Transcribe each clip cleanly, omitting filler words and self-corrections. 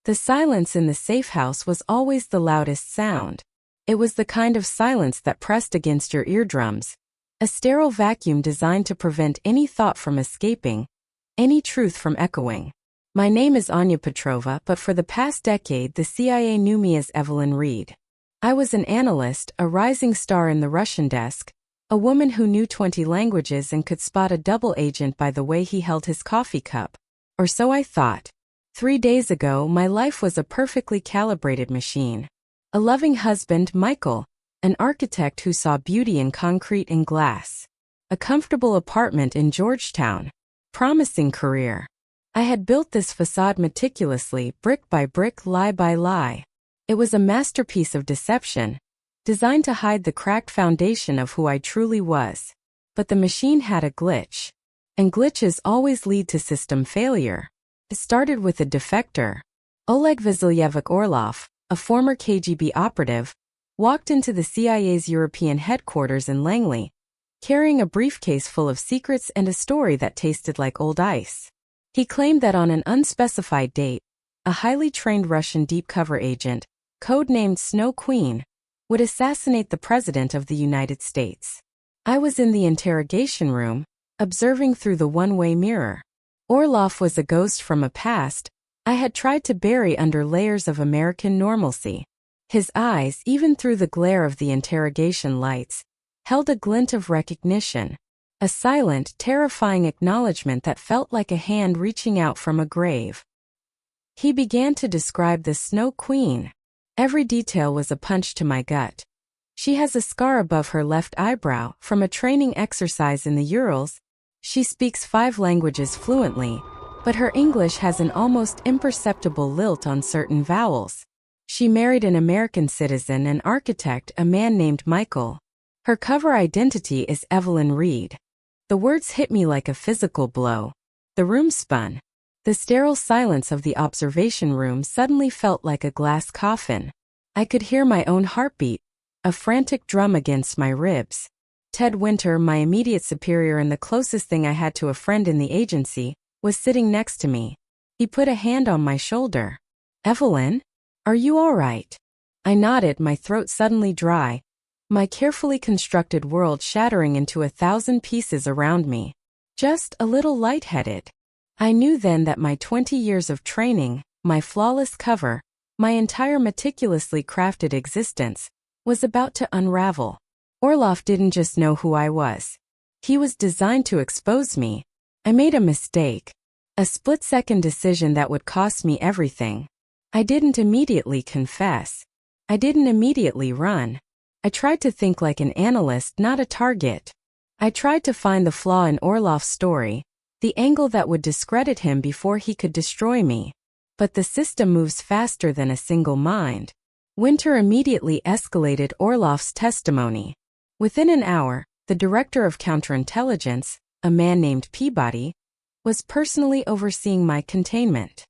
The silence in the safe house was always the loudest sound. It was the kind of silence that pressed against your eardrums, a sterile vacuum designed to prevent any thought from escaping, any truth from echoing. My name is Anya Petrova, but for the past decade the CIA knew me as Evelyn Reed. I was an analyst, a rising star in the Russian desk, a woman who knew 20 languages and could spot a double agent by the way he held his coffee cup. Or so I thought. 3 days ago, my life was a perfectly calibrated machine. A loving husband, Michael, an architect who saw beauty in concrete and glass. A comfortable apartment in Georgetown. Promising career. I had built this facade meticulously, brick by brick, lie by lie. It was a masterpiece of deception, designed to hide the cracked foundation of who I truly was. But the machine had a glitch. And glitches always lead to system failure. It started with a defector. Oleg Vasilyevich Orlov, a former KGB operative, walked into the CIA's European headquarters in Langley, carrying a briefcase full of secrets and a story that tasted like old ice. He claimed that on an unspecified date, a highly trained Russian deep-cover agent, codenamed Snow Queen, would assassinate the President of the United States. I was in the interrogation room, observing through the one-way mirror. Orlov was a ghost from a past I had tried to bury under layers of American normalcy. His eyes, even through the glare of the interrogation lights, held a glint of recognition, a silent, terrifying acknowledgement that felt like a hand reaching out from a grave. He began to describe the Snow Queen. Every detail was a punch to my gut. She has a scar above her left eyebrow from a training exercise in the Urals. She speaks 5 languages fluently, but her English has an almost imperceptible lilt on certain vowels. She married an American citizen and architect, a man named Michael. Her cover identity is Evelyn Reed. The words hit me like a physical blow. The room spun. The sterile silence of the observation room suddenly felt like a glass coffin. I could hear my own heartbeat, a frantic drum against my ribs. Ted Winter, my immediate superior and the closest thing I had to a friend in the agency, was sitting next to me. He put a hand on my shoulder. "Evelyn? Are you all right?" I nodded, my throat suddenly dry, my carefully constructed world shattering into 1,000 pieces around me. Just a little lightheaded. I knew then that my 20 years of training, my flawless cover, my entire meticulously crafted existence, was about to unravel. Orlov didn't just know who I was. He was designed to expose me. I made a mistake. A split-second decision that would cost me everything. I didn't immediately confess. I didn't immediately run. I tried to think like an analyst, not a target. I tried to find the flaw in Orlov's story, the angle that would discredit him before he could destroy me. But the system moves faster than a single mind. Winter immediately escalated Orlov's testimony. Within an hour, the director of counterintelligence, a man named Peabody, was personally overseeing my containment.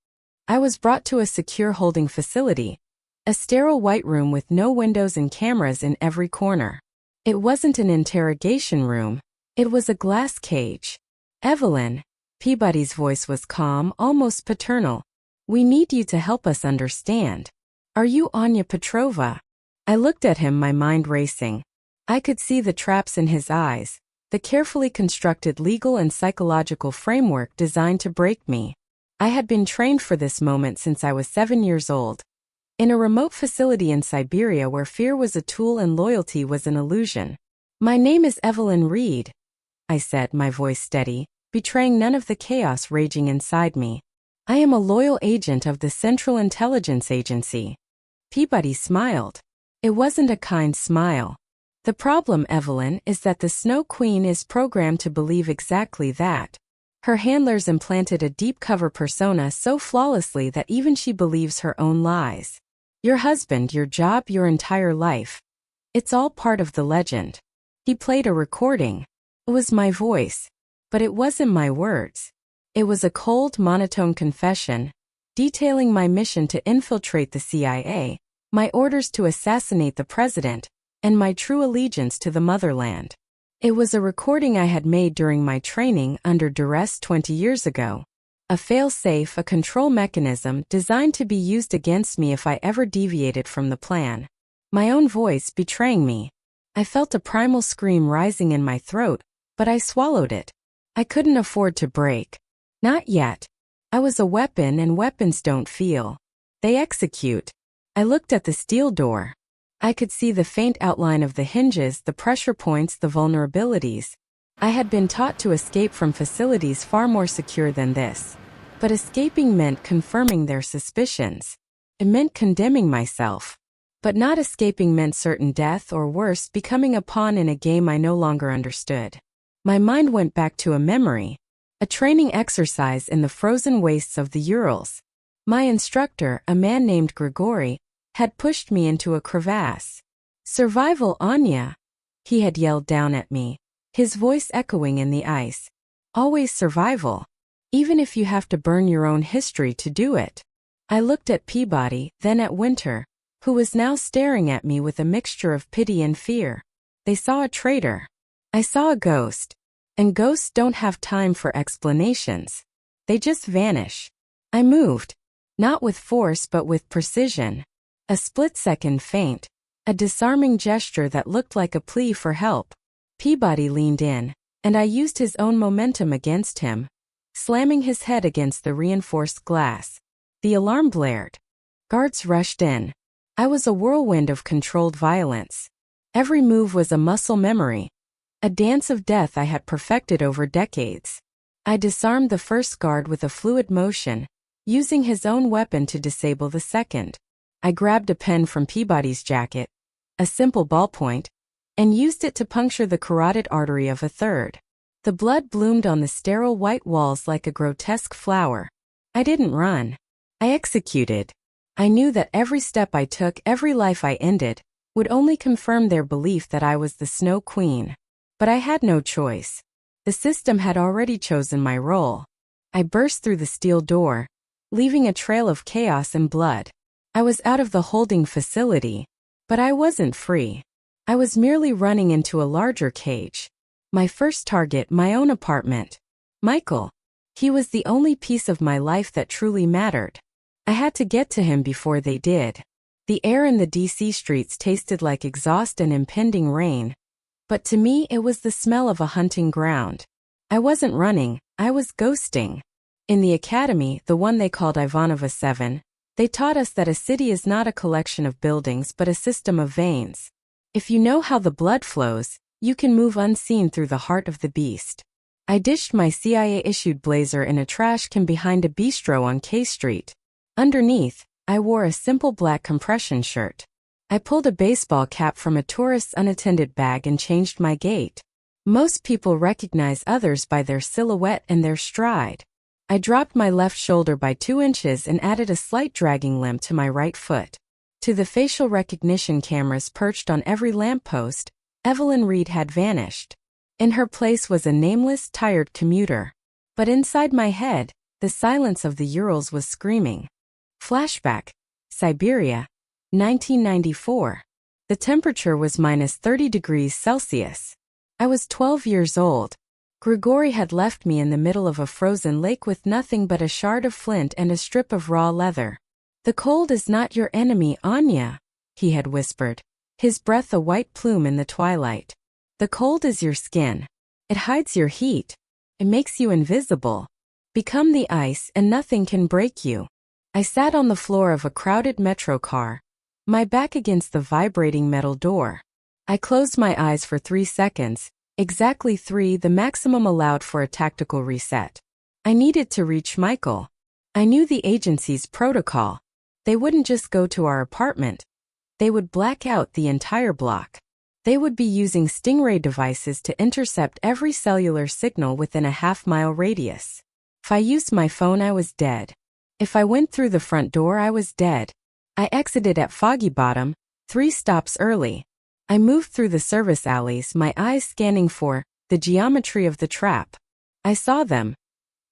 I was brought to a secure holding facility, a sterile white room with no windows and cameras in every corner. It wasn't an interrogation room, it was a glass cage. "Evelyn," Peabody's voice was calm, almost paternal. "We need you to help us understand. Are you Anya Petrova?" I looked at him, my mind racing. I could see the traps in his eyes, the carefully constructed legal and psychological framework designed to break me. I had been trained for this moment since I was 7 years old. In a remote facility in Siberia where fear was a tool and loyalty was an illusion. "My name is Evelyn Reed," I said, my voice steady, betraying none of the chaos raging inside me. "I am a loyal agent of the Central Intelligence Agency." Peabody smiled. It wasn't a kind smile. "The problem, Evelyn, is that the Snow Queen is programmed to believe exactly that. Her handlers implanted a deep-cover persona so flawlessly that even she believes her own lies. Your husband, your job, your entire life. It's all part of the legend." He played a recording. It was my voice. But it wasn't my words. It was a cold, monotone confession, detailing my mission to infiltrate the CIA, my orders to assassinate the president, and my true allegiance to the motherland. It was a recording I had made during my training under duress 20 years ago. A fail-safe, a control mechanism designed to be used against me if I ever deviated from the plan. My own voice betraying me. I felt a primal scream rising in my throat, but I swallowed it. I couldn't afford to break. Not yet. I was a weapon, and weapons don't feel. They execute. I looked at the steel door. I could see the faint outline of the hinges, the pressure points, the vulnerabilities. I had been taught to escape from facilities far more secure than this. But escaping meant confirming their suspicions. It meant condemning myself. But not escaping meant certain death, or worse, becoming a pawn in a game I no longer understood. My mind went back to a memory. A training exercise in the frozen wastes of the Urals. My instructor, a man named Grigory, had pushed me into a crevasse. "Survival, Anya!" he had yelled down at me, his voice echoing in the ice. "Always survival. Even if you have to burn your own history to do it." I looked at Peabody, then at Winter, who was now staring at me with a mixture of pity and fear. They saw a traitor. I saw a ghost. And ghosts don't have time for explanations. They just vanish. I moved. Not with force but with precision. A split-second feint. A disarming gesture that looked like a plea for help. Peabody leaned in, and I used his own momentum against him, slamming his head against the reinforced glass. The alarm blared. Guards rushed in. I was a whirlwind of controlled violence. Every move was a muscle memory. A dance of death I had perfected over decades. I disarmed the first guard with a fluid motion, using his own weapon to disable the second. I grabbed a pen from Peabody's jacket, a simple ballpoint, and used it to puncture the carotid artery of a third. The blood bloomed on the sterile white walls like a grotesque flower. I didn't run. I executed. I knew that every step I took, every life I ended, would only confirm their belief that I was the Snow Queen. But I had no choice. The system had already chosen my role. I burst through the steel door, leaving a trail of chaos and blood. I was out of the holding facility, but I wasn't free. I was merely running into a larger cage. My first target, my own apartment. Michael. He was the only piece of my life that truly mattered. I had to get to him before they did. The air in the DC streets tasted like exhaust and impending rain. But to me it was the smell of a hunting ground. I wasn't running, I was ghosting. In the academy, the one they called Ivanova 7, they taught us that a city is not a collection of buildings but a system of veins. If you know how the blood flows, you can move unseen through the heart of the beast. I dished my CIA-issued blazer in a trash can behind a bistro on K Street. Underneath, I wore a simple black compression shirt. I pulled a baseball cap from a tourist's unattended bag and changed my gait. Most people recognize others by their silhouette and their stride. I dropped my left shoulder by 2 inches and added a slight dragging limp to my right foot. To the facial recognition cameras perched on every lamppost, Evelyn Reed had vanished. In her place was a nameless, tired commuter. But inside my head, the silence of the Urals was screaming. Flashback. Siberia. 1994. The temperature was minus 30 degrees Celsius. I was 12 years old. Grigory had left me in the middle of a frozen lake with nothing but a shard of flint and a strip of raw leather. "The cold is not your enemy, Anya," he had whispered, his breath a white plume in the twilight. "The cold is your skin. It hides your heat. It makes you invisible. Become the ice and nothing can break you." I sat on the floor of a crowded metro car, my back against the vibrating metal door. I closed my eyes for 3 seconds, exactly 3, the maximum allowed for a tactical reset. I needed to reach Michael. I knew the agency's protocol. They wouldn't just go to our apartment. They would black out the entire block. They would be using Stingray devices to intercept every cellular signal within a half-mile radius. If I used my phone, I was dead. If I went through the front door, I was dead. I exited at Foggy Bottom, 3 stops early. I moved through the service alleys, my eyes scanning for the geometry of the trap. I saw them.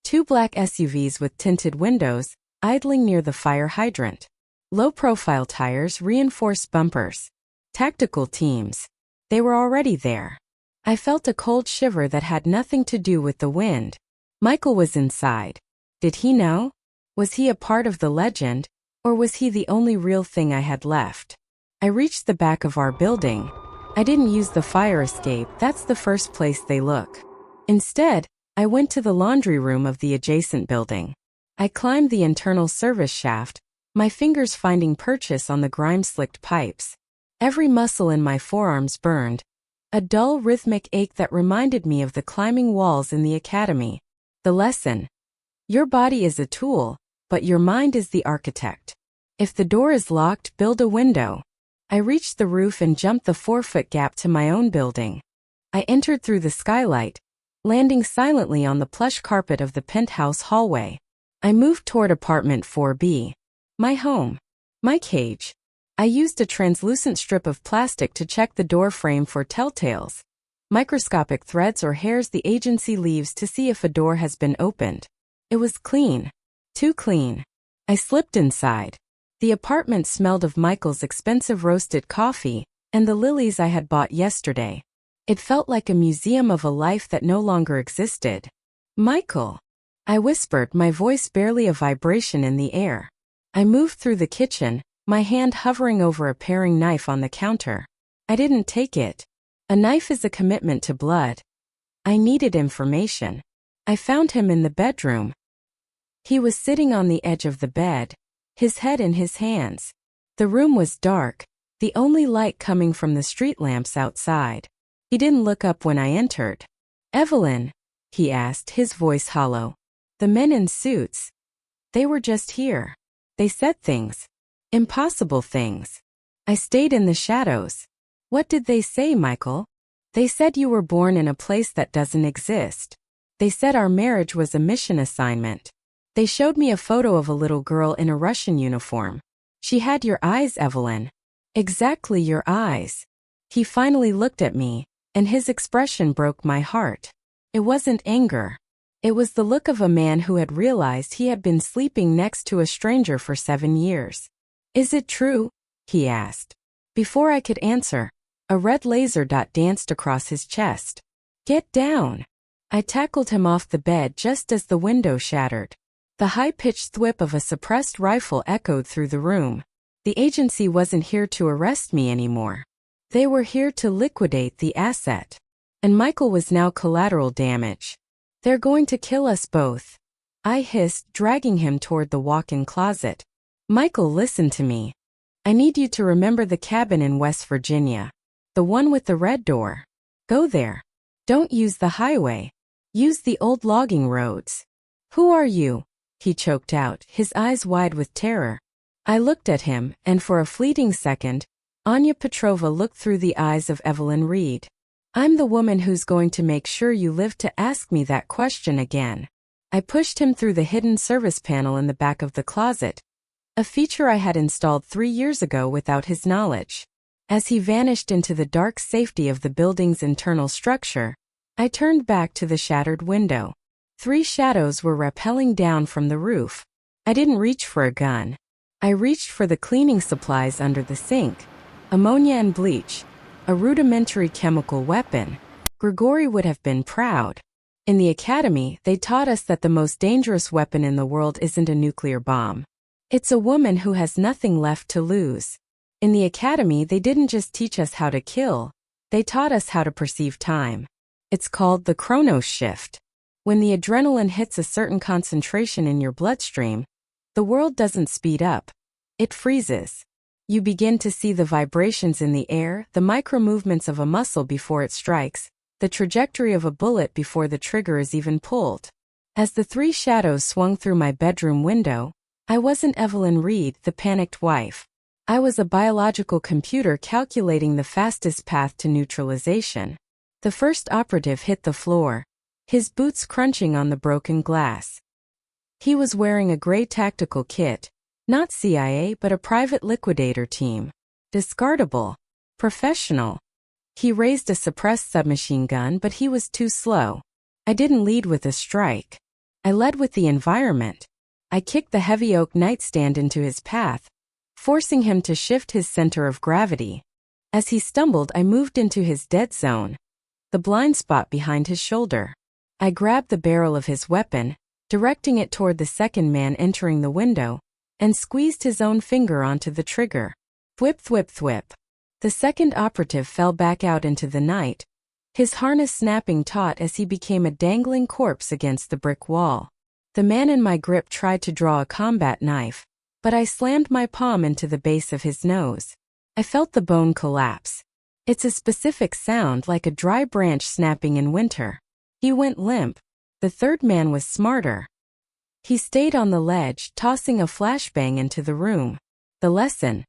2 black SUVs with tinted windows, idling near the fire hydrant. Low-profile tires, reinforced bumpers. Tactical teams. They were already there. I felt a cold shiver that had nothing to do with the wind. Michael was inside. Did he know? Was he a part of the legend, or was he the only real thing I had left? I reached the back of our building. I didn't use the fire escape, that's the first place they look. Instead, I went to the laundry room of the adjacent building. I climbed the internal service shaft, my fingers finding purchase on the grime-slicked pipes. Every muscle in my forearms burned, a dull rhythmic ache that reminded me of the climbing walls in the academy. The lesson: your body is a tool, but your mind is the architect. If the door is locked, build a window. I reached the roof and jumped the 4-foot gap to my own building. I entered through the skylight, landing silently on the plush carpet of the penthouse hallway. I moved toward apartment 4B. My home. My cage. I used a translucent strip of plastic to check the door frame for telltales, microscopic threads or hairs the agency leaves to see if a door has been opened. It was clean. Too clean. I slipped inside. The apartment smelled of Michael's expensive roasted coffee and the lilies I had bought yesterday. It felt like a museum of a life that no longer existed. Michael, I whispered, my voice barely a vibration in the air. I moved through the kitchen, my hand hovering over a paring knife on the counter. I didn't take it. A knife is a commitment to blood. I needed information. I found him in the bedroom. He was sitting on the edge of the bed, his head in his hands. The room was dark, the only light coming from the street lamps outside. He didn't look up when I entered. Evelyn, he asked, his voice hollow. The men in suits. They were just here. They said things. Impossible things. I stayed in the shadows. What did they say, Michael? They said you were born in a place that doesn't exist. They said our marriage was a mission assignment. They showed me a photo of a little girl in a Russian uniform. She had your eyes, Evelyn. Exactly your eyes. He finally looked at me, and his expression broke my heart. It wasn't anger. It was the look of a man who had realized he had been sleeping next to a stranger for 7 years. Is it true? He asked. Before I could answer, a red laser dot danced across his chest. Get down. I tackled him off the bed just as the window shattered. The high-pitched thwip of a suppressed rifle echoed through the room. The agency wasn't here to arrest me anymore. They were here to liquidate the asset. And Michael was now collateral damage. They're going to kill us both. I hissed, dragging him toward the walk-in closet. Michael, listen to me. I need you to remember the cabin in West Virginia. The one with the red door. Go there. Don't use the highway. Use the old logging roads. Who are you? He choked out, his eyes wide with terror. I looked at him, and for a fleeting second, Anya Petrova looked through the eyes of Evelyn Reed. I'm the woman who's going to make sure you live to ask me that question again. I pushed him through the hidden service panel in the back of the closet, a feature I had installed 3 years ago without his knowledge. As he vanished into the dark safety of the building's internal structure, I turned back to the shattered window. 3 shadows were rappelling down from the roof. I didn't reach for a gun. I reached for the cleaning supplies under the sink. Ammonia and bleach. A rudimentary chemical weapon. Grigori would have been proud. In the academy, they taught us that the most dangerous weapon in the world isn't a nuclear bomb. It's a woman who has nothing left to lose. In the academy, they didn't just teach us how to kill. They taught us how to perceive time. It's called the Chronos shift. When the adrenaline hits a certain concentration in your bloodstream, the world doesn't speed up. It freezes. You begin to see the vibrations in the air, the micro-movements of a muscle before it strikes, the trajectory of a bullet before the trigger is even pulled. As the 3 shadows swung through my bedroom window, I wasn't Evelyn Reed, the panicked wife. I was a biological computer calculating the fastest path to neutralization. The first operative hit the floor, his boots crunching on the broken glass. He was wearing a gray tactical kit, not CIA but a private liquidator team. Discardable. Professional. He raised a suppressed submachine gun, but he was too slow. I didn't lead with a strike. I led with the environment. I kicked the heavy oak nightstand into his path, forcing him to shift his center of gravity. As he stumbled, I moved into his dead zone, the blind spot behind his shoulder. I grabbed the barrel of his weapon, directing it toward the second man entering the window, and squeezed his own finger onto the trigger. Thwip thwip thwip. The second operative fell back out into the night, his harness snapping taut as he became a dangling corpse against the brick wall. The man in my grip tried to draw a combat knife, but I slammed my palm into the base of his nose. I felt the bone collapse. It's a specific sound, like a dry branch snapping in winter. He went limp. The third man was smarter. He stayed on the ledge, tossing a flashbang into the room. The lesson: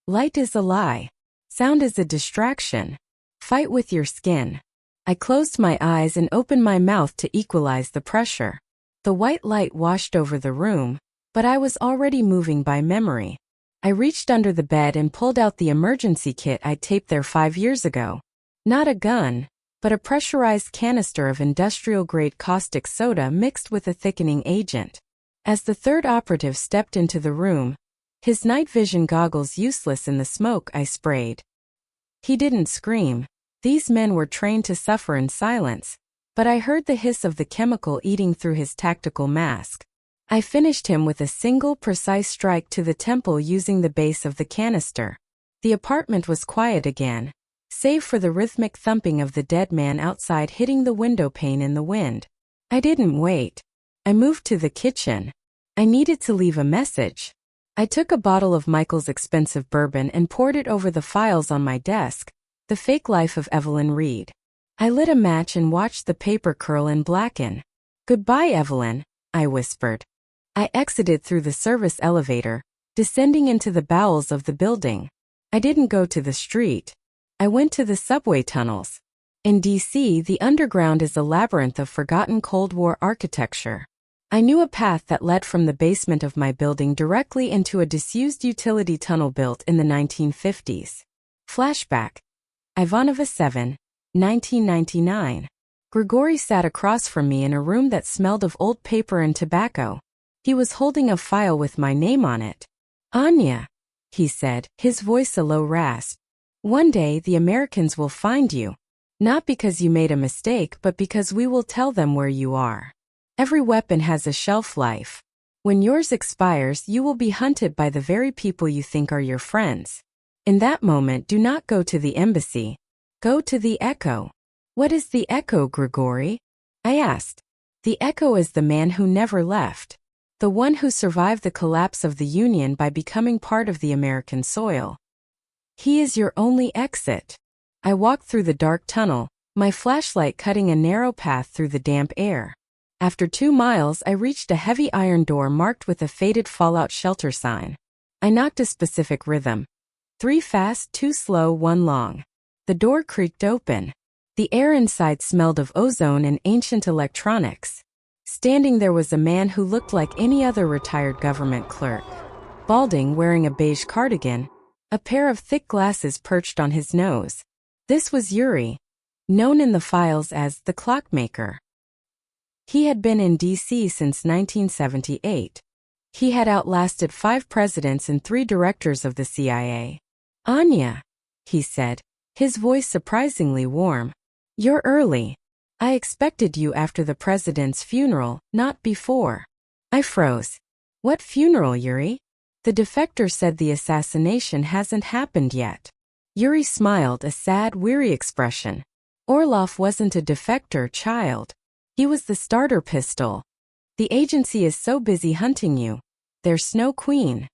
light is a lie. Sound is a distraction. Fight with your skin. I closed my eyes and opened my mouth to equalize the pressure. The white light washed over the room, but I was already moving by memory. I reached under the bed and pulled out the emergency kit I'd taped there 5 years ago. Not a gun, but a pressurized canister of industrial-grade caustic soda mixed with a thickening agent. As the third operative stepped into the room, his night vision goggles useless in the smoke, I sprayed. He didn't scream. These men were trained to suffer in silence, but I heard the hiss of the chemical eating through his tactical mask. I finished him with a single precise strike to the temple using the base of the canister. The apartment was quiet again, save for the rhythmic thumping of the dead man outside hitting the window pane in the wind. I didn't wait. I moved to the kitchen. I needed to leave a message. I took a bottle of Michael's expensive bourbon and poured it over the files on my desk, The Fake Life of Evelyn Reed. I lit a match and watched the paper curl and blacken. "Goodbye, Evelyn," I whispered. I exited through the service elevator, descending into the bowels of the building. I didn't go to the street. I went to the subway tunnels. In D.C., the underground is a labyrinth of forgotten Cold War architecture. I knew a path that led from the basement of my building directly into a disused utility tunnel built in the 1950s. Flashback. Ivanova 7, 1999. Grigory sat across from me in a room that smelled of old paper and tobacco. He was holding a file with my name on it. "Anya," he said, his voice a low rasp. "One day the Americans will find you. Not because you made a mistake, but because we will tell them where you are. Every weapon has a shelf life. When yours expires, you will be hunted by the very people you think are your friends. In that moment, do not go to the embassy. Go to the Echo." "What is the Echo, Grigory?" I asked. "The Echo is the man who never left. The one who survived the collapse of the Union by becoming part of the American soil. He is your only exit." I walked through the dark tunnel, my flashlight cutting a narrow path through the damp air. After 2 miles, I reached a heavy iron door marked with a faded fallout shelter sign. I knocked a specific rhythm. 3 fast, 2 slow, 1 long. The door creaked open. The air inside smelled of ozone and ancient electronics. Standing there was a man who looked like any other retired government clerk. Balding, wearing a beige cardigan, a pair of thick glasses perched on his nose. This was Yuri, known in the files as the Clockmaker. He had been in D.C. since 1978. He had outlasted 5 presidents and 3 directors of the CIA. "Anya," he said, his voice surprisingly warm. "You're early. I expected you after the president's funeral, not before." I froze. "What funeral, Yuri?" "The defector said the assassination hasn't happened yet." Yuri smiled, a sad, weary expression. "Orlov wasn't a defector, child. He was the starter pistol. The agency is so busy hunting you, their Snow Queen,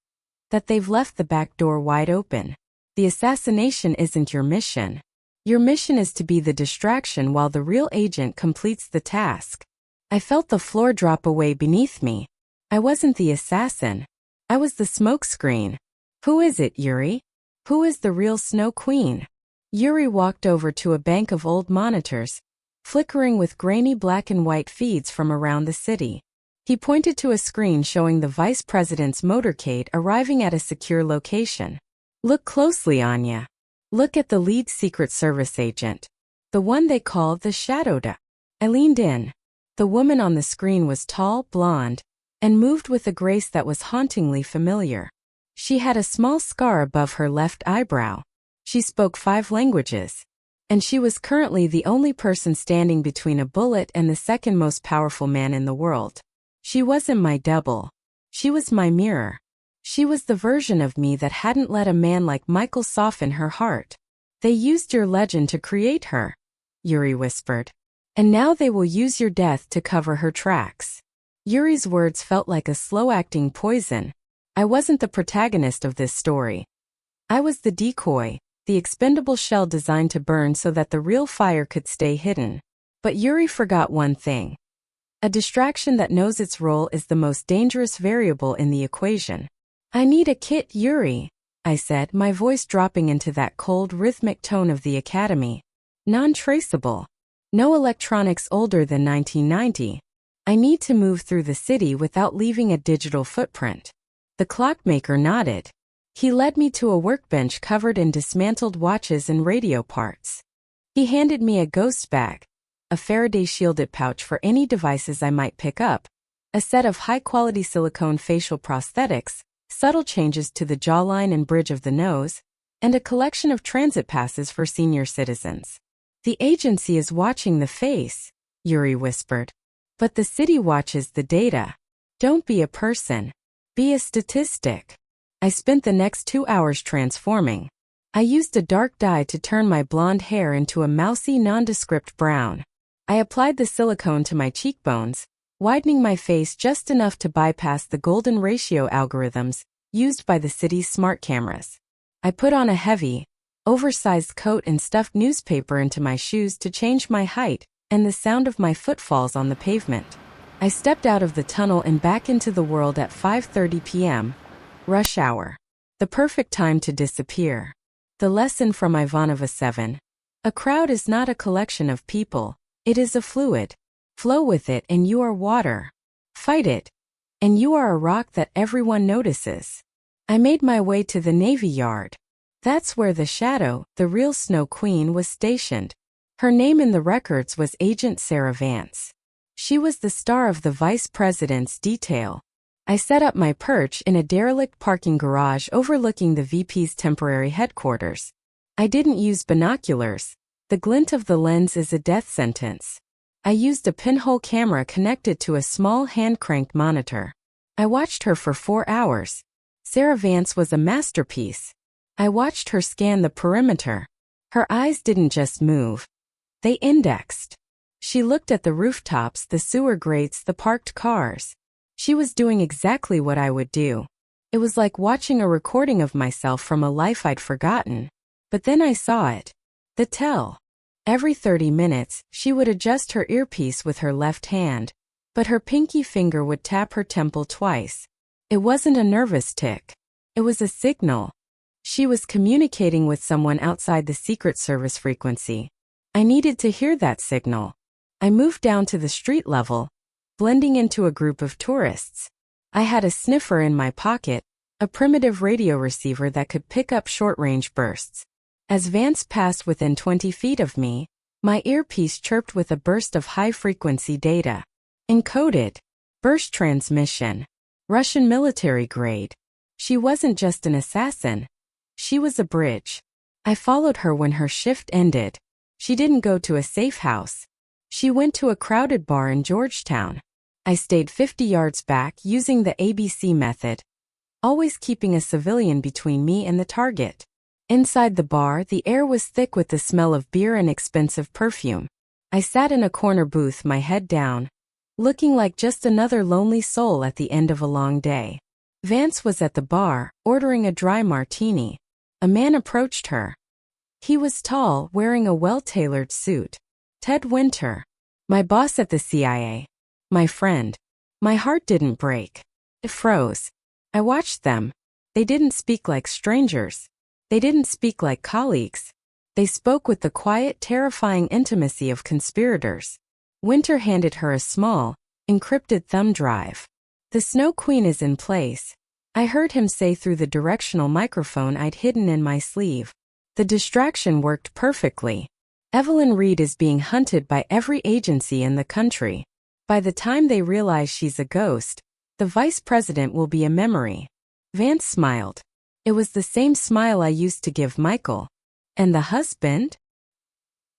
that they've left the back door wide open. The assassination isn't your mission. Your mission is to be the distraction while the real agent completes the task." I felt the floor drop away beneath me. I wasn't the assassin. I was the smokescreen. "Who is it, Yuri? Who is the real Snow Queen?" Yuri walked over to a bank of old monitors, flickering with grainy black and white feeds from around the city. He pointed to a screen showing the vice president's motorcade arriving at a secure location. "Look closely, Anya. Look at the lead Secret Service agent. The one they call the Shadowda." I leaned in. The woman on the screen was tall, blonde, and moved with a grace that was hauntingly familiar. She had a small scar above her left eyebrow. She spoke 5 languages. And she was currently the only person standing between a bullet and the second most powerful man in the world. She wasn't my double. She was my mirror. She was the version of me that hadn't let a man like Michael soften her heart. They used your legend to create her, Yuri whispered. And now they will use your death to cover her tracks. Yuri's words felt like a slow-acting poison. I wasn't the protagonist of this story. I was the decoy, the expendable shell designed to burn so that the real fire could stay hidden. But Yuri forgot one thing. A distraction that knows its role is the most dangerous variable in the equation. I need a kit, Yuri, I said, my voice dropping into that cold, rhythmic tone of the academy. Non-traceable. No electronics older than 1990. I need to move through the city without leaving a digital footprint. The clockmaker nodded. He led me to a workbench covered in dismantled watches and radio parts. He handed me a ghost bag, a Faraday-shielded pouch for any devices I might pick up, a set of high-quality silicone facial prosthetics, subtle changes to the jawline and bridge of the nose, and a collection of transit passes for senior citizens. The agency is watching the face, Yuri whispered. But the city watches the data. Don't be a person. Be a statistic. I spent the next 2 hours transforming. I used a dark dye to turn my blonde hair into a mousy nondescript brown. I applied the silicone to my cheekbones, widening my face just enough to bypass the golden ratio algorithms used by the city's smart cameras. I put on a heavy, oversized coat and stuffed newspaper into my shoes to change my height and the sound of my footfalls on the pavement. I stepped out of the tunnel and back into the world at 5:30 p.m. Rush hour. The perfect time to disappear. The lesson from Ivanova 7. A crowd is not a collection of people. It is a fluid. Flow with it and you are water. Fight it, and you are a rock that everyone notices. I made my way to the Navy Yard. That's where the Shadow, the real Snow Queen, was stationed. Her name in the records was Agent Sarah Vance. She was the star of the Vice President's detail. I set up my perch in a derelict parking garage overlooking the VP's temporary headquarters. I didn't use binoculars. The glint of the lens is a death sentence. I used a pinhole camera connected to a small hand-cranked monitor. I watched her for 4 hours. Sarah Vance was a masterpiece. I watched her scan the perimeter. Her eyes didn't just move. They indexed. She looked at the rooftops, the sewer grates, the parked cars. She was doing exactly what I would do. It was like watching a recording of myself from a life I'd forgotten. But then I saw it. The tell. Every 30 minutes, she would adjust her earpiece with her left hand, but her pinky finger would tap her temple twice. It wasn't a nervous tick. It was a signal. She was communicating with someone outside the Secret Service frequency. I needed to hear that signal. I moved down to the street level, blending into a group of tourists. I had a sniffer in my pocket, a primitive radio receiver that could pick up short-range bursts. As Vance passed within 20 feet of me, my earpiece chirped with a burst of high-frequency data. Encoded. Burst transmission. Russian military grade. She wasn't just an assassin. She was a bridge. I followed her when her shift ended. She didn't go to a safe house. She went to a crowded bar in Georgetown. I stayed 50 yards back using the ABC method, always keeping a civilian between me and the target. Inside the bar, the air was thick with the smell of beer and expensive perfume. I sat in a corner booth, my head down, looking like just another lonely soul at the end of a long day. Vance was at the bar, ordering a dry martini. A man approached her. He was tall, wearing a well-tailored suit. Ted Winter. My boss at the CIA. My friend. My heart didn't break. It froze. I watched them. They didn't speak like strangers. They didn't speak like colleagues. They spoke with the quiet, terrifying intimacy of conspirators. Winter handed her a small, encrypted thumb drive. The Snow Queen is in place, I heard him say through the directional microphone I'd hidden in my sleeve. The distraction worked perfectly. Evelyn Reed is being hunted by every agency in the country. By the time they realize she's a ghost, the vice president will be a memory. Vance smiled. It was the same smile I used to give Michael. And the husband?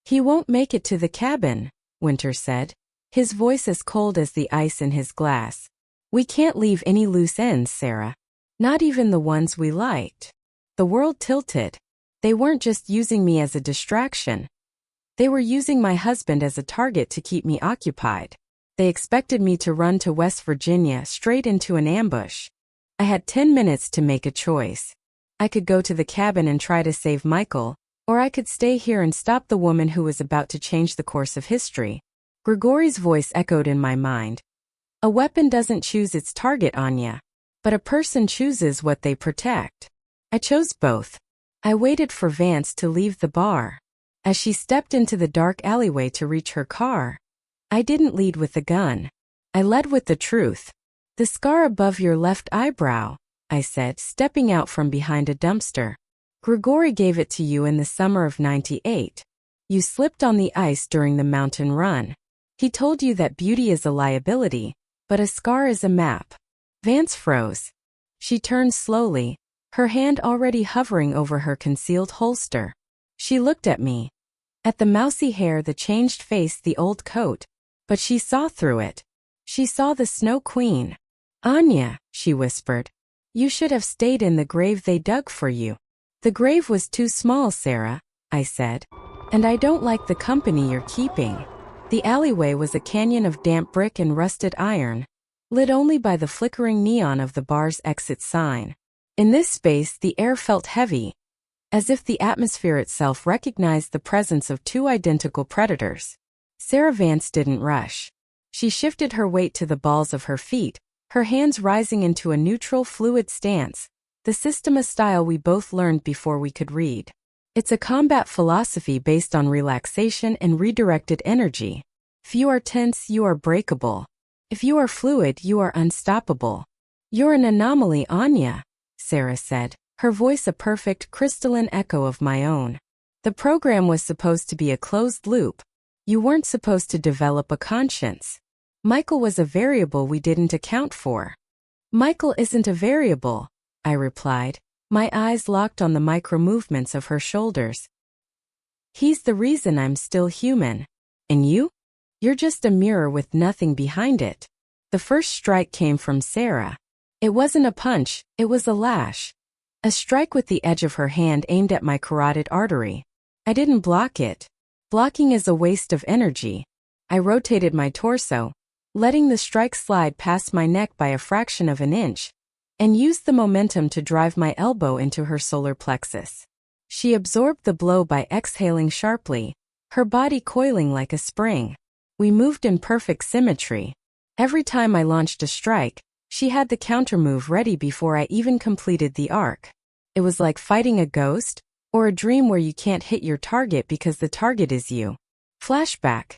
He won't make it to the cabin, Winter said, his voice as cold as the ice in his glass. We can't leave any loose ends, Sarah. Not even the ones we liked. The world tilted. They weren't just using me as a distraction. They were using my husband as a target to keep me occupied. They expected me to run to West Virginia straight into an ambush. I had 10 minutes to make a choice. I could go to the cabin and try to save Michael, or I could stay here and stop the woman who was about to change the course of history. Grigory's voice echoed in my mind. A weapon doesn't choose its target, Anya. But a person chooses what they protect. I chose both. I waited for Vance to leave the bar. As she stepped into the dark alleyway to reach her car, I didn't lead with the gun. I led with the truth. The scar above your left eyebrow, I said, stepping out from behind a dumpster. Grigory gave it to you in the summer of '98. You slipped on the ice during the mountain run. He told you that beauty is a liability, but a scar is a map. Vance froze. She turned slowly, her hand already hovering over her concealed holster. She looked at me. At the mousy hair, the changed face, the old coat. But she saw through it. She saw the Snow Queen. Anya, she whispered. You should have stayed in the grave they dug for you. The grave was too small, Sarah, I said. And I don't like the company you're keeping. The alleyway was a canyon of damp brick and rusted iron, lit only by the flickering neon of the bar's exit sign. In this space, the air felt heavy, as if the atmosphere itself recognized the presence of two identical predators. Sarah Vance didn't rush. She shifted her weight to the balls of her feet, her hands rising into a neutral, fluid stance, the systema style we both learned before we could read. It's a combat philosophy based on relaxation and redirected energy. If you are tense, you are breakable. If you are fluid, you are unstoppable. You're an anomaly, Anya, Sarah said, her voice a perfect, crystalline echo of my own. The program was supposed to be a closed loop. You weren't supposed to develop a conscience. Michael was a variable we didn't account for. Michael isn't a variable, I replied, my eyes locked on the micro-movements of her shoulders. He's the reason I'm still human. And you? You're just a mirror with nothing behind it. The first strike came from Sarah. It wasn't a punch, it was a lash. A strike with the edge of her hand aimed at my carotid artery. I didn't block it. Blocking is a waste of energy. I rotated my torso, letting the strike slide past my neck by a fraction of an inch, and used the momentum to drive my elbow into her solar plexus. She absorbed the blow by exhaling sharply, her body coiling like a spring. We moved in perfect symmetry. Every time I launched a strike, she had the countermove ready before I even completed the arc. It was like fighting a ghost, or a dream where you can't hit your target because the target is you. Flashback.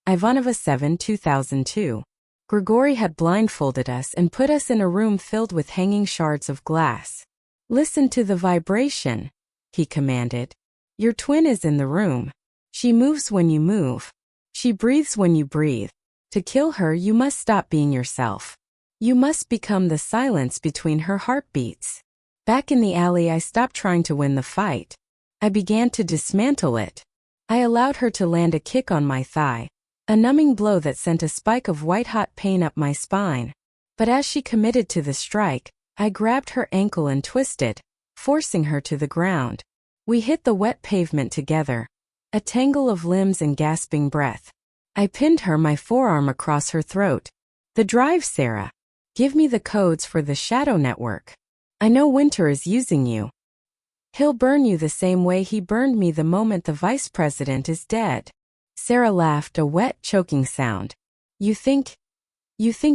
Ivanova 7, 2002. Grigory had blindfolded us and put us in a room filled with hanging shards of glass. Listen to the vibration, he commanded. Your twin is in the room. She moves when you move. She breathes when you breathe. To kill her, you must stop being yourself. You must become the silence between her heartbeats. Back in the alley, I stopped trying to win the fight. I began to dismantle it. I allowed her to land a kick on my thigh, a numbing blow that sent a spike of white-hot pain up my spine. But as she committed to the strike, I grabbed her ankle and twisted, forcing her to the ground. We hit the wet pavement together, a tangle of limbs and gasping breath. I pinned her, my forearm across her throat. The drive, Sarah. Give me the codes for the shadow network. I know Winter is using you. He'll burn you the same way he burned me the moment the vice president is dead. Sarah laughed, a wet, choking sound. You think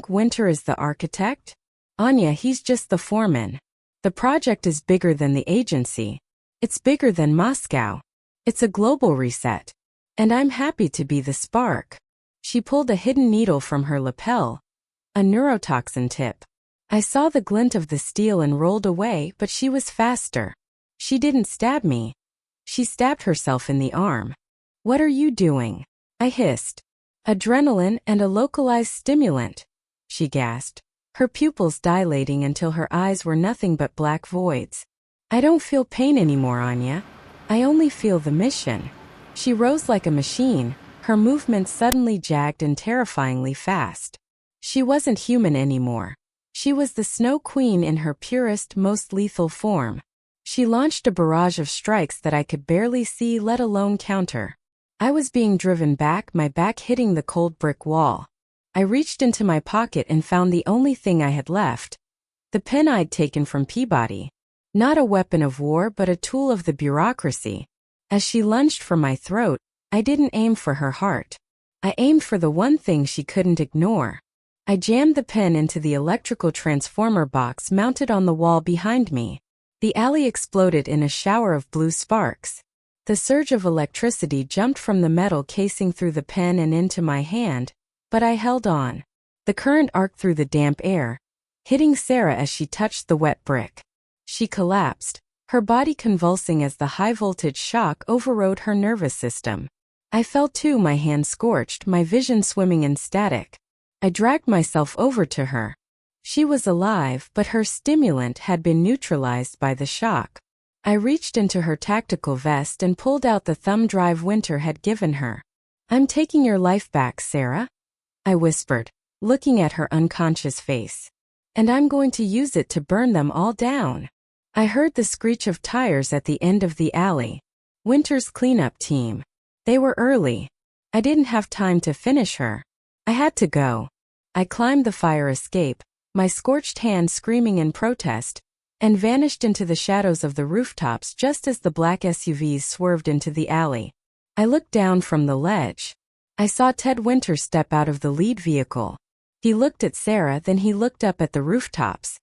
Winter is the architect? Anya, he's just the foreman. The project is bigger than the agency. It's bigger than Moscow. It's a global reset. And I'm happy to be the spark. She pulled a hidden needle from her lapel, a neurotoxin tip. I saw the glint of the steel and rolled away, but she was faster. She didn't stab me. She stabbed herself in the arm. What are you doing? I hissed. Adrenaline and a localized stimulant, she gasped, her pupils dilating until her eyes were nothing but black voids. I don't feel pain anymore, Anya. I only feel the mission. She rose like a machine, her movements suddenly jagged and terrifyingly fast. She wasn't human anymore. She was the Snow Queen in her purest, most lethal form. She launched a barrage of strikes that I could barely see, let alone counter. I was being driven back, my back hitting the cold brick wall. I reached into my pocket and found the only thing I had left. The pen I'd taken from Peabody. Not a weapon of war but a tool of the bureaucracy. As she lunged for my throat, I didn't aim for her heart. I aimed for the one thing she couldn't ignore. I jammed the pen into the electrical transformer box mounted on the wall behind me. The alley exploded in a shower of blue sparks. The surge of electricity jumped from the metal casing through the pen and into my hand, but I held on. The current arced through the damp air, hitting Sarah as she touched the wet brick. She collapsed, her body convulsing as the high-voltage shock overrode her nervous system. I fell too, my hand scorched, my vision swimming in static. I dragged myself over to her. She was alive, but her stimulant had been neutralized by the shock. I reached into her tactical vest and pulled out the thumb drive Winter had given her. "I'm taking your life back, Sarah," I whispered, looking at her unconscious face. "And I'm going to use it to burn them all down." I heard the screech of tires at the end of the alley. Winter's cleanup team. They were early. I didn't have time to finish her. I had to go. I climbed the fire escape, my scorched hand screaming in protest, and vanished into the shadows of the rooftops just as the black SUVs swerved into the alley. I looked down from the ledge. I saw Ted Winter step out of the lead vehicle. He looked at Sarah, then he looked up at the rooftops.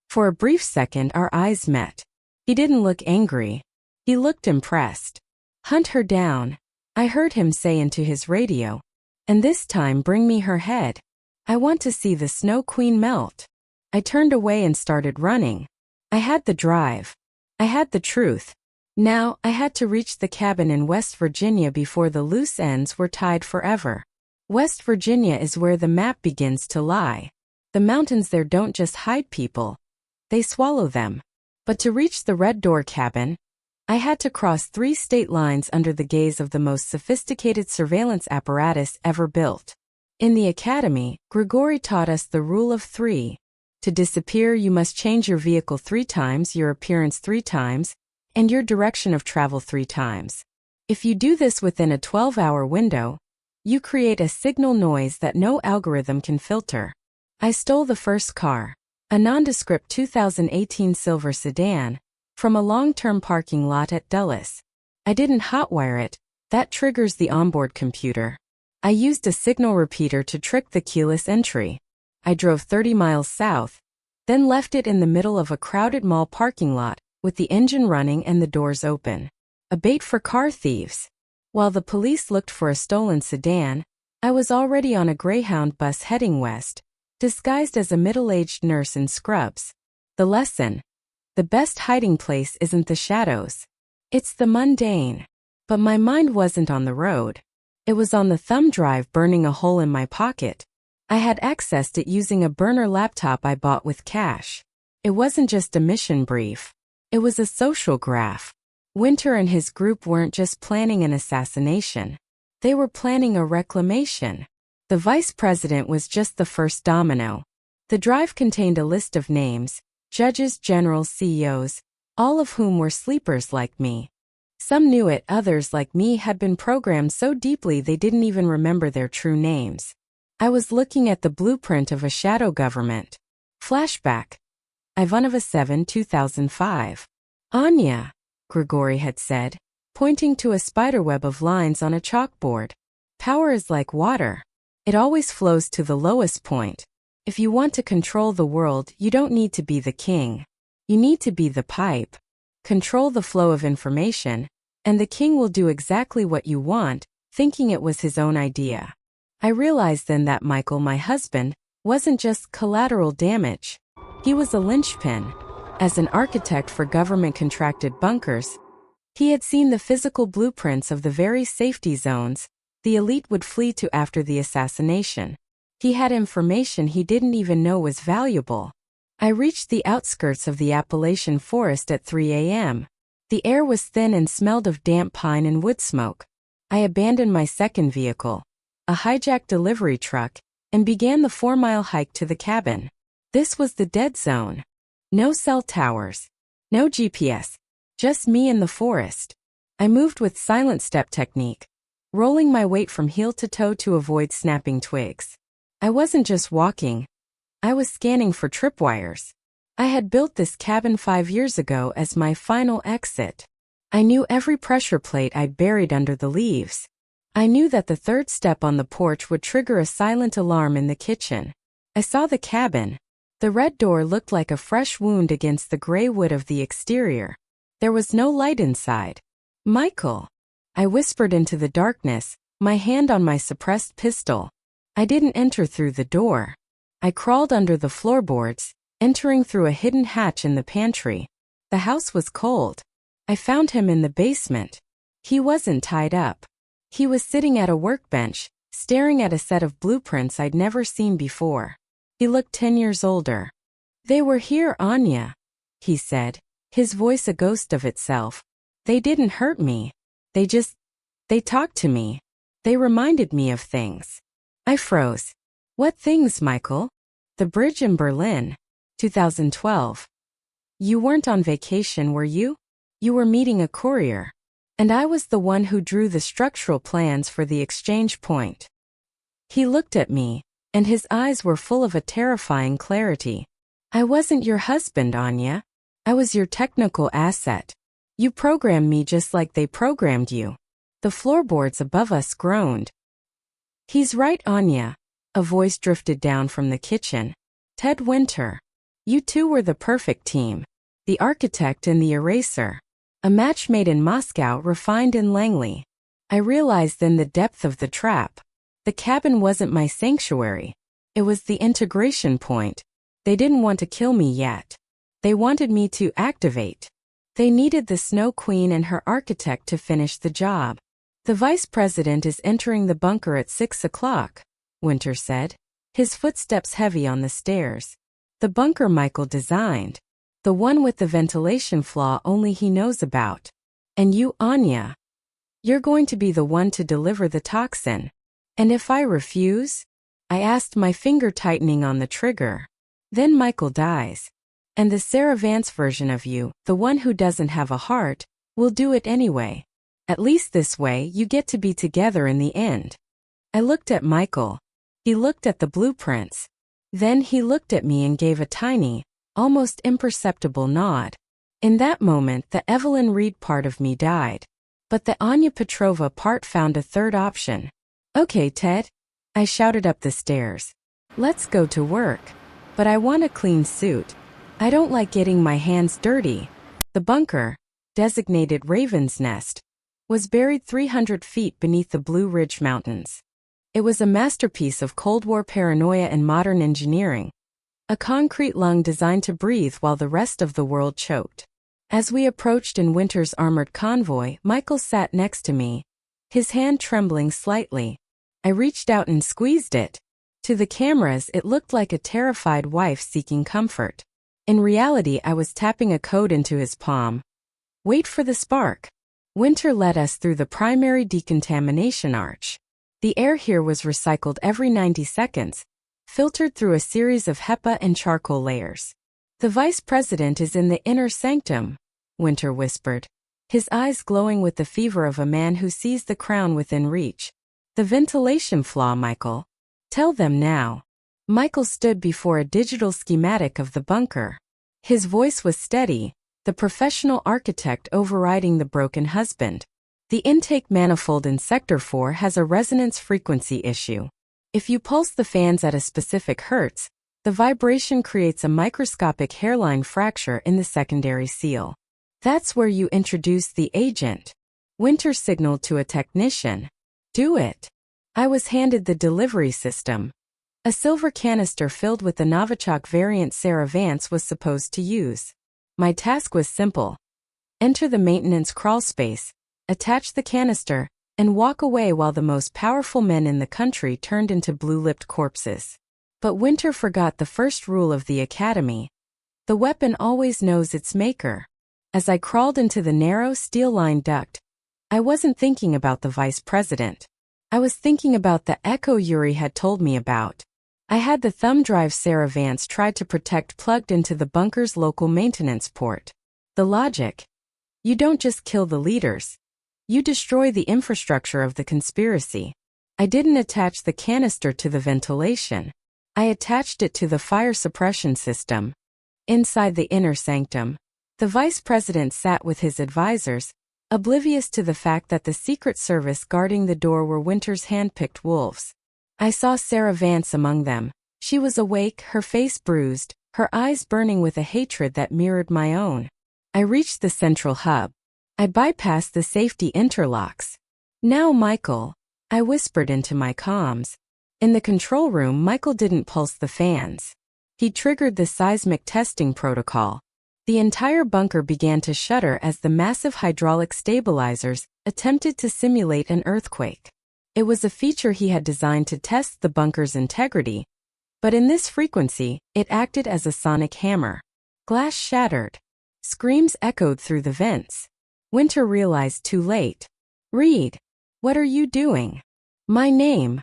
For a brief second our eyes met. He didn't look angry. He looked impressed. "Hunt her down," I heard him say into his radio. "And this time bring me her head. I want to see the Snow Queen melt." I turned away and started running. I had the drive. I had the truth. Now, I had to reach the cabin in West Virginia before the loose ends were tied forever. West Virginia is where the map begins to lie. The mountains there don't just hide people. They swallow them. But to reach the Red Door cabin, I had to cross 3 state lines under the gaze of the most sophisticated surveillance apparatus ever built. In the academy, Grigori taught us the rule of 3. To disappear, you must change your vehicle 3 times, your appearance 3 times, and your direction of travel 3 times. If you do this within a 12-hour window, you create a signal noise that no algorithm can filter. I stole the first car, a nondescript 2018 silver sedan, from a long-term parking lot at Dulles. I didn't hotwire it, that triggers the onboard computer. I used a signal repeater to trick the keyless entry. I drove 30 miles south, then left it in the middle of a crowded mall parking lot, with the engine running and the doors open. A bait for car thieves. While the police looked for a stolen sedan, I was already on a Greyhound bus heading west, disguised as a middle-aged nurse in scrubs. The lesson: the best hiding place isn't the shadows. It's the mundane. But my mind wasn't on the road. It was on the thumb drive burning a hole in my pocket. I had accessed it using a burner laptop I bought with cash. It wasn't just a mission brief. It was a social graph. Winter and his group weren't just planning an assassination. They were planning a reclamation. The vice president was just the first domino. The drive contained a list of names, judges, generals, CEOs, all of whom were sleepers like me. Some knew it, others like me had been programmed so deeply they didn't even remember their true names. I was looking at the blueprint of a shadow government. Flashback. Ivanova 7, 2005. "Anya," Grigori had said, pointing to a spiderweb of lines on a chalkboard. "Power is like water. It always flows to the lowest point. If you want to control the world, you don't need to be the king. You need to be the pipe. Control the flow of information, and the king will do exactly what you want," thinking it was his own idea. I realized then that Michael, my husband, wasn't just collateral damage. He was a linchpin. As an architect for government-contracted bunkers, he had seen the physical blueprints of the very safety zones the elite would flee to after the assassination. He had information he didn't even know was valuable. I reached the outskirts of the Appalachian forest at 3 a.m. The air was thin and smelled of damp pine and wood smoke. I abandoned my second vehicle, a hijacked delivery truck, and began the 4-mile hike to the cabin. This was the dead zone. No cell towers. No GPS. Just me in the forest. I moved with silent step technique, rolling my weight from heel to toe to avoid snapping twigs. I wasn't just walking. I was scanning for tripwires. I had built this cabin 5 years ago as my final exit. I knew every pressure plate I'd buried under the leaves. I knew that the third step on the porch would trigger a silent alarm in the kitchen. I saw the cabin. The red door looked like a fresh wound against the gray wood of the exterior. There was no light inside. "Michael," I whispered into the darkness, my hand on my suppressed pistol. I didn't enter through the door. I crawled under the floorboards, entering through a hidden hatch in the pantry. The house was cold. I found him in the basement. He wasn't tied up. He was sitting at a workbench, staring at a set of blueprints I'd never seen before. He looked 10 years older. "They were here, Anya," he said, his voice a ghost of itself. "They didn't hurt me. They talked to me. They reminded me of things." I froze. "What things, Michael?" "The bridge in Berlin. 2012. You weren't on vacation, were you? You were meeting a courier. And I was the one who drew the structural plans for the exchange point." He looked at me, and his eyes were full of a terrifying clarity. "I wasn't your husband, Anya. I was your technical asset. You programmed me just like they programmed you." The floorboards above us groaned. "He's right, Anya," a voice drifted down from the kitchen. "Ted Winter. You two were the perfect team. The architect and the eraser. A match made in Moscow, refined in Langley." I realized then the depth of the trap. The cabin wasn't my sanctuary. It was the integration point. They didn't want to kill me yet. They wanted me to activate. They needed the Snow Queen and her architect to finish the job. "The vice president is entering the bunker at 6 o'clock, Winter said, his footsteps heavy on the stairs. "The bunker Michael designed. The one with the ventilation flaw only he knows about. And you, Anya. You're going to be the one to deliver the toxin. And if I refuse?" I asked, my finger tightening on the trigger. "Then Michael dies. And the Sarah Vance version of you, the one who doesn't have a heart, will do it anyway. At least this way you get to be together in the end." I looked at Michael. He looked at the blueprints. Then he looked at me and gave a tiny, almost imperceptible nod. In that moment, the Evelyn Reed part of me died. But the Anya Petrova part found a third option. "Okay, Ted," I shouted up the stairs. "Let's go to work. But I want a clean suit. I don't like getting my hands dirty." The bunker, designated Raven's Nest, was buried 300 feet beneath the Blue Ridge Mountains. It was a masterpiece of Cold War paranoia and modern engineering. A concrete lung designed to breathe while the rest of the world choked. As we approached in Winter's armored convoy, Michael sat next to me, his hand trembling slightly. I reached out and squeezed it. To the cameras, it looked like a terrified wife seeking comfort. In reality, I was tapping a code into his palm. "Wait for the spark." Winter led us through the primary decontamination arch. The air here was recycled every 90 seconds, filtered through a series of HEPA and charcoal layers. "The vice president is in the inner sanctum," Winter whispered, his eyes glowing with the fever of a man who sees the crown within reach. "The ventilation flaw, Michael. Tell them now." Michael stood before a digital schematic of the bunker. His voice was steady, the professional architect overriding the broken husband. "The intake manifold in Sector 4 has a resonance frequency issue. If you pulse the fans at a specific hertz, the vibration creates a microscopic hairline fracture in the secondary seal. That's where you introduce the agent." Winter signaled to a technician. "Do it." I was handed the delivery system. A silver canister filled with the Novichok variant Sarah Vance was supposed to use. My task was simple. Enter the maintenance crawl space, attach the canister, and walk away while the most powerful men in the country turned into blue-lipped corpses. But Winter forgot the first rule of the academy. The weapon always knows its maker. As I crawled into the narrow steel-lined duct, I wasn't thinking about the vice president. I was thinking about the echo Yuri had told me about. I had the thumb drive Sarah Vance tried to protect plugged into the bunker's local maintenance port. The logic. You don't just kill the leaders. You destroy the infrastructure of the conspiracy. I didn't attach the canister to the ventilation. I attached it to the fire suppression system. Inside the inner sanctum, the vice president sat with his advisors, oblivious to the fact that the Secret Service guarding the door were Winter's hand-picked wolves. I saw Sarah Vance among them. She was awake, her face bruised, her eyes burning with a hatred that mirrored my own. I reached the central hub. I bypassed the safety interlocks. Now, Michael, I whispered into my comms. In the control room, Michael didn't pulse the fans. He triggered the seismic testing protocol. The entire bunker began to shudder as the massive hydraulic stabilizers attempted to simulate an earthquake. It was a feature he had designed to test the bunker's integrity, but in this frequency, it acted as a sonic hammer. Glass shattered. Screams echoed through the vents. Winter realized too late. "Reed, what are you doing?" "My name,"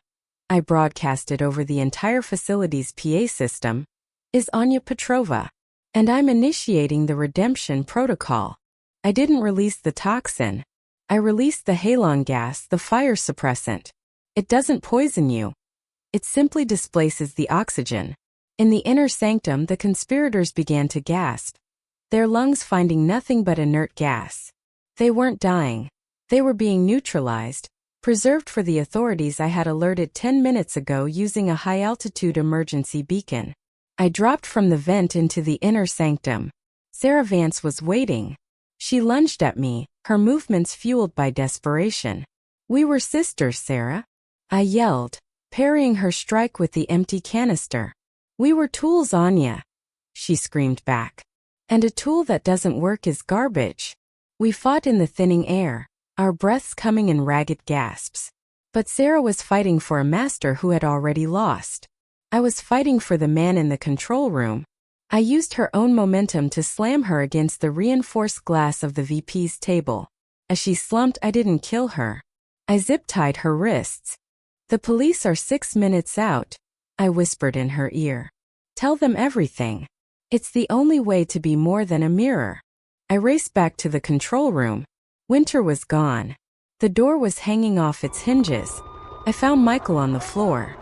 I broadcasted over the entire facility's PA system, "is Anya Petrova, and I'm initiating the redemption protocol." I didn't release the toxin. I released the halon gas, the fire suppressant. It doesn't poison you. It simply displaces the oxygen. In the inner sanctum, the conspirators began to gasp, their lungs finding nothing but inert gas. They weren't dying. They were being neutralized, preserved for the authorities I had alerted 10 minutes ago using a high-altitude emergency beacon. I dropped from the vent into the inner sanctum. Sarah Vance was waiting. She lunged at me, her movements fueled by desperation. "We were sisters, Sarah," I yelled, parrying her strike with the empty canister. "We were tools, Anya," she screamed back. "And a tool that doesn't work is garbage." We fought in the thinning air, our breaths coming in ragged gasps. But Sarah was fighting for a master who had already lost. I was fighting for the man in the control room. I used her own momentum to slam her against the reinforced glass of the VP's table. As she slumped, I didn't kill her. I zip-tied her wrists. "The police are 6 minutes out," I whispered in her ear. "Tell them everything. It's the only way to be more than a mirror." I raced back to the control room. Winter was gone. The door was hanging off its hinges. I found Michael on the floor.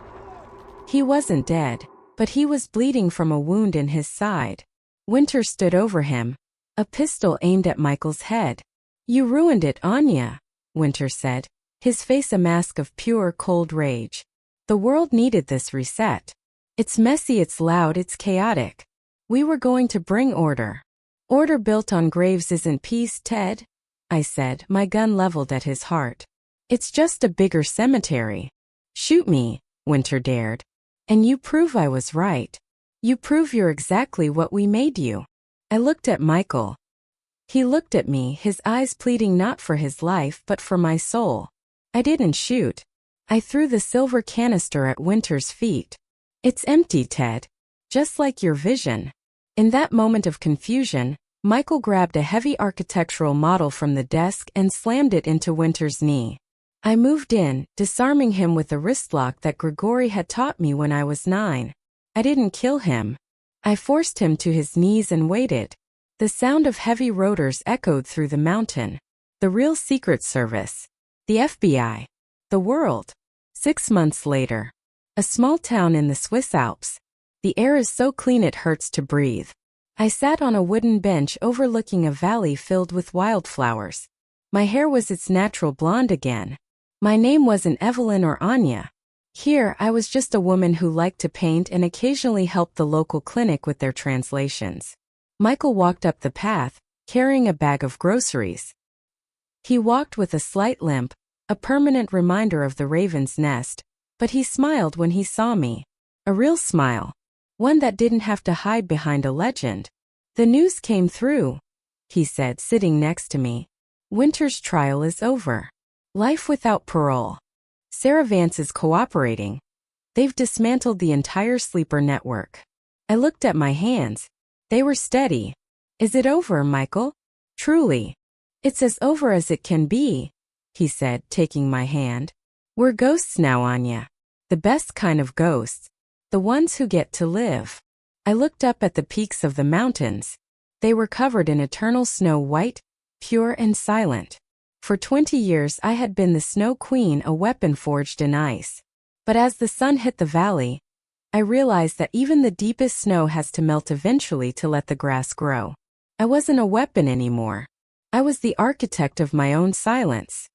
He wasn't dead, but he was bleeding from a wound in his side. Winter stood over him, a pistol aimed at Michael's head. "You ruined it, Anya," Winter said, his face a mask of pure, cold rage. "The world needed this reset. It's messy, it's loud, it's chaotic. We were going to bring order. Order built on graves isn't peace, Ted," I said, my gun leveled at his heart. "It's just a bigger cemetery." "Shoot me," Winter dared. "And you prove I was right. You prove you're exactly what we made you." I looked at Michael. He looked at me, his eyes pleading not for his life but for my soul. I didn't shoot. I threw the silver canister at Winter's feet. "It's empty, Ted. Just like your vision." In that moment of confusion, Michael grabbed a heavy architectural model from the desk and slammed it into Winter's knee. I moved in, disarming him with a wristlock that Grigori had taught me when I was 9. I didn't kill him. I forced him to his knees and waited. The sound of heavy rotors echoed through the mountain. The real Secret Service. The FBI. The world. 6 months later. A small town in the Swiss Alps. The air is so clean it hurts to breathe. I sat on a wooden bench overlooking a valley filled with wildflowers. My hair was its natural blonde again. My name wasn't Evelyn or Anya. Here, I was just a woman who liked to paint and occasionally helped the local clinic with their translations. Michael walked up the path, carrying a bag of groceries. He walked with a slight limp, a permanent reminder of the raven's nest, but he smiled when he saw me. A real smile. One that didn't have to hide behind a legend. "The news came through," he said, sitting next to me. "Winter's trial is over. Life without parole. Sarah Vance is cooperating. They've dismantled the entire sleeper network." I looked at my hands. They were steady. "Is it over, Michael?" "Truly. It's as over as it can be," he said, taking my hand. "We're ghosts now, Anya. The best kind of ghosts. The ones who get to live. I looked up at the peaks of the mountains. They were covered in eternal snow, white, pure and silent. For 20 years I had been the Snow Queen, a weapon forged in ice. But as the sun hit the valley, I realized that even the deepest snow has to melt eventually to let the grass grow. I wasn't a weapon anymore. I was the architect of my own silence.